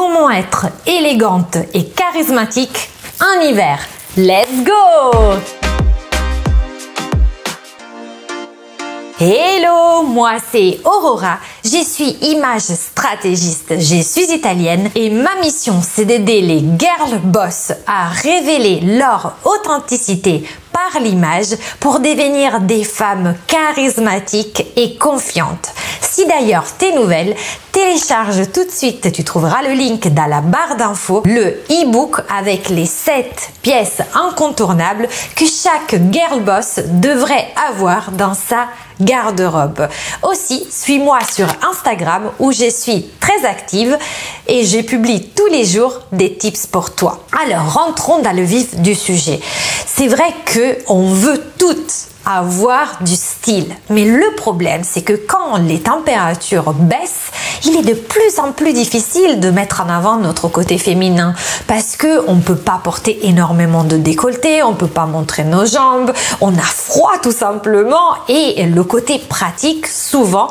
comment être élégante et charismatique en hiver. Let's go! Hello, moi c'est Aurora, je suis image stratégiste, je suis italienne et ma mission c'est d'aider les girl boss à révéler leur authenticité par l'image pour devenir des femmes charismatiques et confiantes. Si d'ailleurs t'es nouvelle, télécharge tout de suite, tu trouveras le link dans la barre d'infos, le e-book avec les 7 pièces incontournables que chaque girl boss devrait avoir dans sa garde-robe. Aussi, suis-moi sur Instagram où je suis très active et je publie tous les jours des tips pour toi. Alors, rentrons dans le vif du sujet. C'est vrai qu'on veut toutes avoir du style. Mais le problème, c'est que quand les températures baissent, il est de plus en plus difficile de mettre en avant notre côté féminin parce que on peut pas porter énormément de décolleté, on peut pas montrer nos jambes, on a froid tout simplement et le côté pratique souvent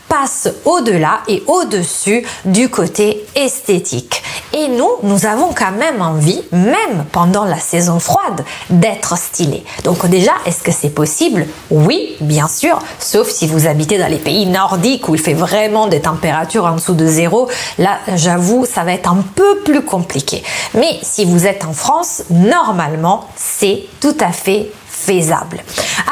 passe au-delà et au-dessus du côté esthétique. Et nous avons quand même envie, même pendant la saison froide, d'être stylé. Donc déjà, est-ce que c'est possible? Oui, bien sûr, sauf si vous habitez dans les pays nordiques où il fait vraiment des températures en dessous de zéro. Là, j'avoue, ça va être un peu plus compliqué. Mais si vous êtes en France, normalement, c'est tout à fait faisable.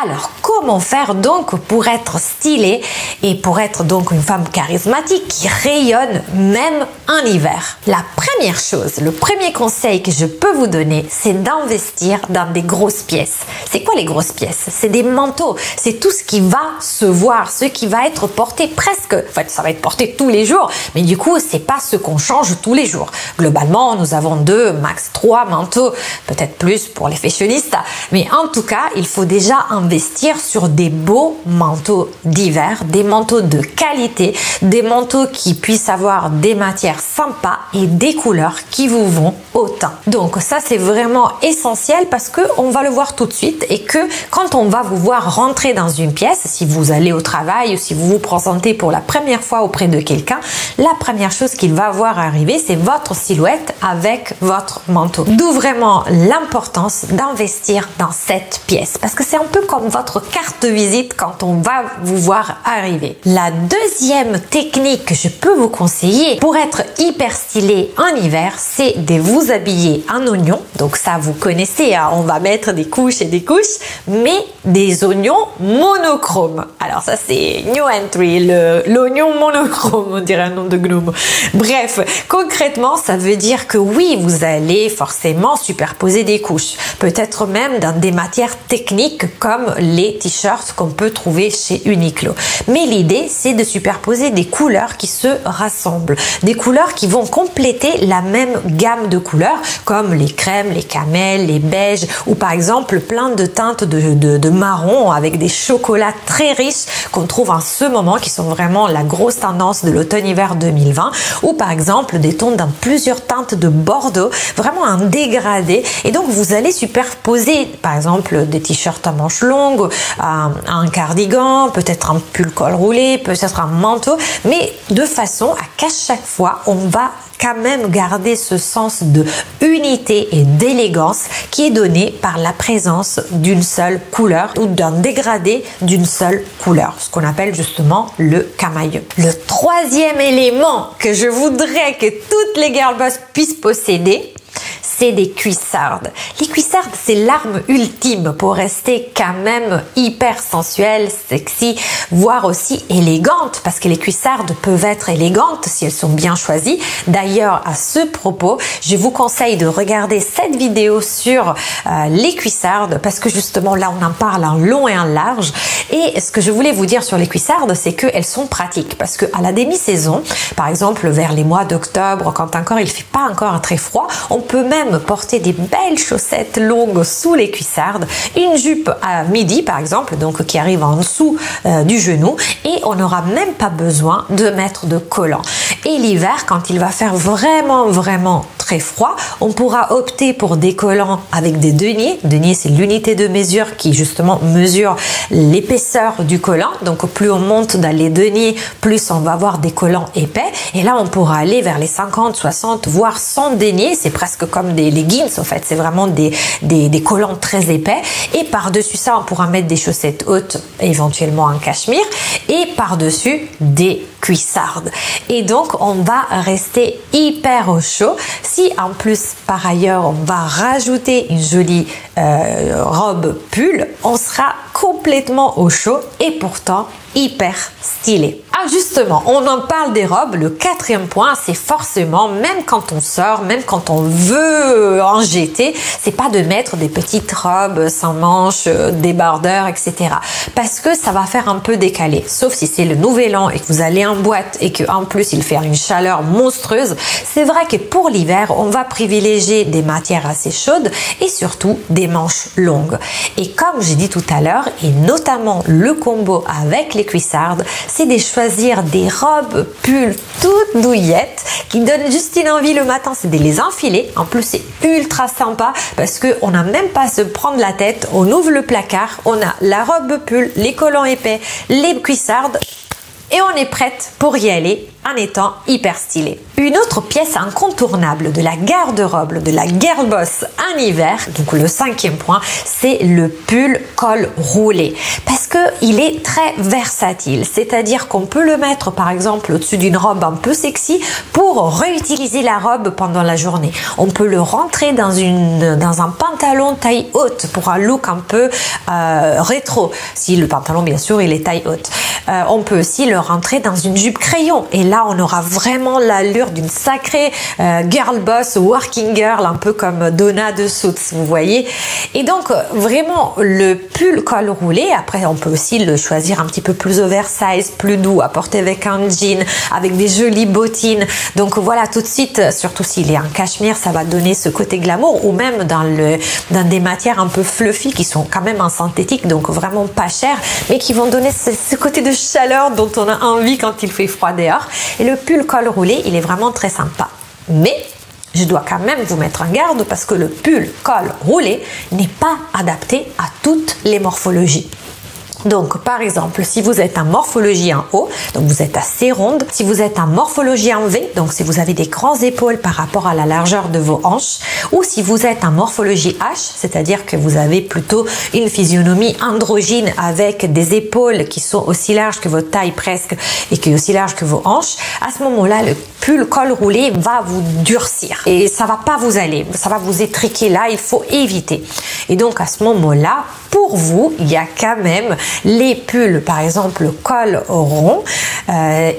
Alors, comment faire donc pour être stylé et pour être donc une femme charismatique qui rayonne même en hiver? La première chose, le premier conseil que je peux vous donner, c'est d'investir dans des grosses pièces. C'est quoi les grosses pièces? C'est des manteaux, c'est tout ce qui va se voir, ce qui va être porté presque, en fait, ça va être porté tous les jours, mais du coup, c'est pas ce qu'on change tous les jours. Globalement, nous avons 2, max 3 manteaux, peut-être plus pour les fashionistas, mais en tout cas, il faut déjà investir sur des beaux manteaux d'hiver, des manteaux de qualité, des manteaux qui puissent avoir des matières sympas et des couleurs qui vous vont autant. Donc ça, c'est vraiment essentiel parce que on va le voir tout de suite et que quand on va vous voir rentrer dans une pièce, si vous allez au travail ou si vous vous présentez pour la première fois auprès de quelqu'un, la première chose qu'il va voir arriver, c'est votre silhouette avec votre manteau. D'où vraiment l'importance d'investir dans cette pièce parce que c'est un peu comme votre carte de visite quand on va vous voir arriver. La deuxième technique que je peux vous conseiller pour être hyper stylé en hiver, c'est de vous habiller en oignon. Donc ça, vous connaissez, hein, on va mettre des couches et des couches, mais des oignons monochromes. Alors ça, c'est new entry, l'oignon monochrome, on dirait un nom de gnome. Bref, concrètement, ça veut dire que oui, vous allez forcément superposer des couches, peut-être même dans des matières techniques comme les t-shirts qu'on peut trouver chez Uniqlo. Mais l'idée, c'est de superposer des couleurs qui se rassemblent, des couleurs qui vont compléter la même gamme de couleurs comme les crèmes, les camels, les beiges ou par exemple plein de teintes de marron avec des chocolats très riches qu'on trouve en ce moment qui sont vraiment la grosse tendance de l'automne-hiver 2020 ou par exemple des tons dans plusieurs teintes de bordeaux, vraiment un dégradé et donc vous allez superposer par exemple des t-shirts à manches longues, un cardigan, peut-être un pull col roulé, peut-être un manteau, mais de façon à qu'à chaque fois on va quand même garder ce sens de unité et d'élégance qui est donné par la présence d'une seule couleur ou d'un dégradé d'une seule couleur, ce qu'on appelle justement le camailleux. Le troisième élément que je voudrais que toutes les girl boss puissent posséder, c'est des cuissardes. Les cuissardes, c'est l'arme ultime pour rester quand même hyper sensuelle, sexy, voire aussi élégante, parce que les cuissardes peuvent être élégantes si elles sont bien choisies. D'ailleurs, à ce propos, je vous conseille de regarder cette vidéo sur les cuissardes, parce que justement là, on en parle en long et en large. Et ce que je voulais vous dire sur les cuissardes, c'est qu'elles sont pratiques, parce que à la demi-saison, par exemple vers les mois d'octobre, quand encore il fait pas encore très froid, on peut même porter des belles chaussettes longues sous les cuissardes, une jupe à midi par exemple, donc qui arrive en dessous du genou et on n'aura même pas besoin de mettre de collant. Et l'hiver, quand il va faire vraiment très froid, on pourra opter pour des collants avec des deniers. Denier, c'est l'unité de mesure qui justement mesure l'épaisseur du collant. Donc plus on monte dans les deniers, plus on va avoir des collants épais. Et là, on pourra aller vers les 50, 60, voire 100 deniers. C'est presque comme des leggings en fait. C'est vraiment des collants très épais. Et par-dessus ça, on pourra mettre des chaussettes hautes, éventuellement en cachemire. Et par-dessus, des cuissardes. Et donc, on va rester hyper au chaud. Si en plus, par ailleurs, on va rajouter une jolie robe pull, on sera complètement au chaud et pourtant hyper stylé. Ah justement, on en parle des robes. Le quatrième point, c'est forcément, même quand on sort, même quand on veut en jeter, c'est pas de mettre des petites robes sans manches, débardeurs, etc. Parce que ça va faire un peu décalé. Sauf si c'est le nouvel an et que vous allez en boîte et qu'en plus il fait une chaleur monstrueuse. C'est vrai que pour l'hiver, on va privilégier des matières assez chaudes et surtout des manches longues. Et comme j'ai dit tout à l'heure, et notamment le combo avec les cuissardes, c'est de choisir des robes pulls toutes douillettes qui donnent juste une envie le matin, c'est de les enfiler. En plus, c'est ultra sympa parce qu'on n'a même pas à se prendre la tête. On ouvre le placard, on a la robe pull, les collants épais, les cuissardes et on est prête pour y aller en étant hyper stylé. Une autre pièce incontournable de la garde-robe de la girl boss en hiver, donc le cinquième point, c'est le pull col roulé parce que il est très versatile, c'est-à-dire qu'on peut le mettre par exemple au-dessus d'une robe un peu sexy pour réutiliser la robe pendant la journée. On peut le rentrer dans un pantalon taille haute pour un look un peu rétro, si le pantalon bien sûr il est taille haute. On peut aussi le rentrer dans une jupe crayon et là on aura vraiment l'allure d'une sacrée girl boss, working girl, un peu comme Donna de Suits, vous voyez. Et donc vraiment le pull col roulé, après on peut aussi le choisir un petit peu plus oversize, plus doux, à porter avec un jean, avec des jolies bottines. Donc voilà, tout de suite, surtout s'il est en cachemire, ça va donner ce côté glamour, ou même dans des matières un peu fluffy qui sont quand même en synthétique, donc vraiment pas cher, mais qui vont donner ce côté de chaleur dont on a envie quand il fait froid dehors. Et le pull col roulé, il est vraiment très sympa. Mais je dois quand même vous mettre en garde parce que le pull col roulé n'est pas adapté à toutes les morphologies. Donc, par exemple, si vous êtes en morphologie en haut, donc vous êtes assez ronde. Si vous êtes en morphologie en V, donc si vous avez des grandes épaules par rapport à la largeur de vos hanches, ou si vous êtes en morphologie H, c'est-à-dire que vous avez plutôt une physionomie androgyne avec des épaules qui sont aussi larges que votre taille presque et qui est aussi large que vos hanches, à ce moment-là, le pull col roulé va vous durcir et ça va pas vous aller, ça va vous étriquer là, il faut éviter. Et donc, à ce moment-là, pour vous, il y a quand même les pulls, par exemple, col rond,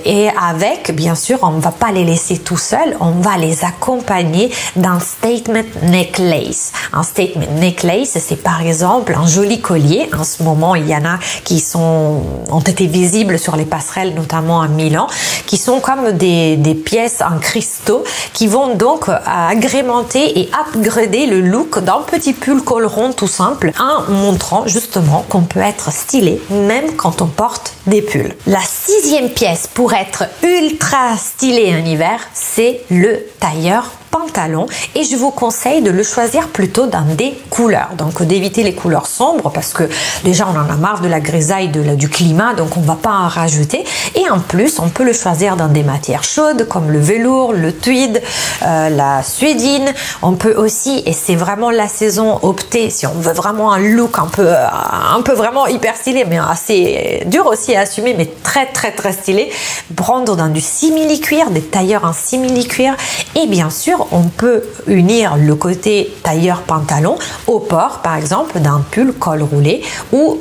et avec, bien sûr, on ne va pas les laisser tout seuls, on va les accompagner d'un statement necklace. Un statement necklace, c'est par exemple un joli collier. En ce moment, il y en a qui ont été visibles sur les passerelles, notamment à Milan, qui sont comme des pièces en cristaux qui vont donc agrémenter et upgrader le look d'un petit pull col rond tout simple, en montrant justement qu'on peut être stylé même quand on porte des pulls. La sixième pièce pour être ultra stylé en hiver, c'est le tailleur pantalon et je vous conseille de le choisir plutôt dans des couleurs, donc d'éviter les couleurs sombres parce que déjà on en a marre de la grisaille du climat, donc on va pas en rajouter, et en plus on peut le choisir dans des matières chaudes comme le velours, le tweed, la suédine. On peut aussi, et c'est vraiment la saison, opter si on veut vraiment un look un peu vraiment hyper stylé mais assez dur aussi à assumer mais très stylé, prendre dans du simili cuir, des tailleurs en simili cuir, et bien sûr on peut unir le côté tailleur pantalon au port par exemple d'un pull col roulé ou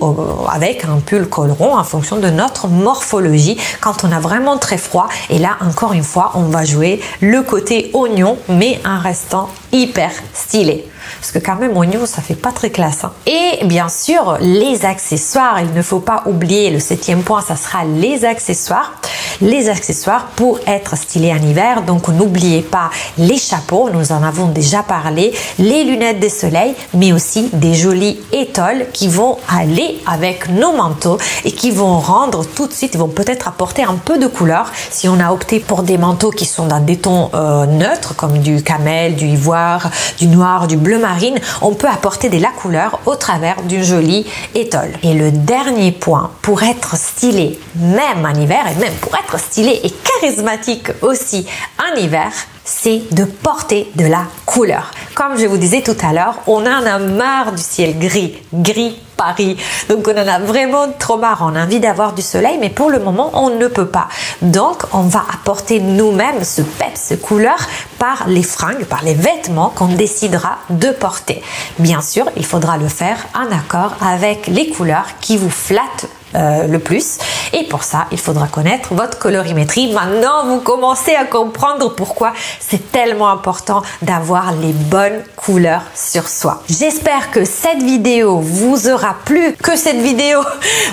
avec un pull col rond en fonction de notre morphologie quand on a vraiment très froid. Et là encore une fois on va jouer le côté oignon mais en restant hyper stylé. Parce que quand même, oignon, ça fait pas très classe. Hein. Et bien sûr, les accessoires. Il ne faut pas oublier, le 7e point, ça sera les accessoires. Les accessoires pour être stylé en hiver. Donc, n'oubliez pas les chapeaux, nous en avons déjà parlé, les lunettes de soleil, mais aussi des jolis étoiles qui vont aller avec nos manteaux et qui vont rendre tout de suite, ils vont peut-être apporter un peu de couleur. Si on a opté pour des manteaux qui sont dans des tons neutres, comme du camel, du ivoire, du noir, du bleu marine, on peut apporter de la couleur au travers d'une jolie étole. Et le dernier point, pour être stylé même en hiver et même pour être stylé et charismatique aussi en hiver, c'est de porter de la couleur. Comme je vous disais tout à l'heure, on en a marre du ciel gris Paris. Donc on en a vraiment trop marre. On a envie d'avoir du soleil, mais pour le moment, on ne peut pas. Donc on va apporter nous-mêmes ce peps, ce couleur par les fringues, par les vêtements qu'on décidera de porter. Bien sûr, il faudra le faire en accord avec les couleurs qui vous flattent le plus, et pour ça il faudra connaître votre colorimétrie. Maintenant vous commencez à comprendre pourquoi c'est tellement important d'avoir les bonnes couleurs sur soi. J'espère que cette vidéo vous aura plu, que cette vidéo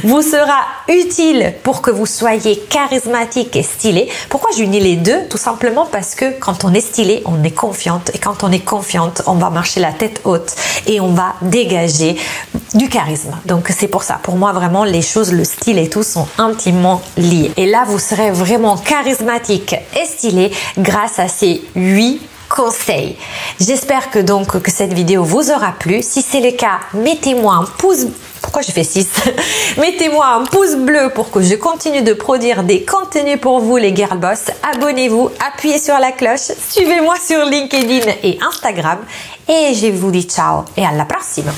vous sera utile pour que vous soyez charismatique et stylé. Pourquoi j'unis les deux? Tout simplement parce que quand on est stylé, on est confiante, et quand on est confiante, on va marcher la tête haute et on va dégager du charisme. Donc c'est pour ça, pour moi vraiment les choses, le style et tout sont intimement liés. Et là vous serez vraiment charismatique et stylé grâce à ces 8 conseils. J'espère que cette vidéo vous aura plu. Si c'est le cas, mettez-moi un pouce. Pourquoi j'ai fait 6? Mettez-moi un pouce bleu pour que je continue de produire des contenus pour vous les girl boss. Abonnez-vous, appuyez sur la cloche, suivez-moi sur LinkedIn et Instagram. Et je vous dis ciao et à la prochaine.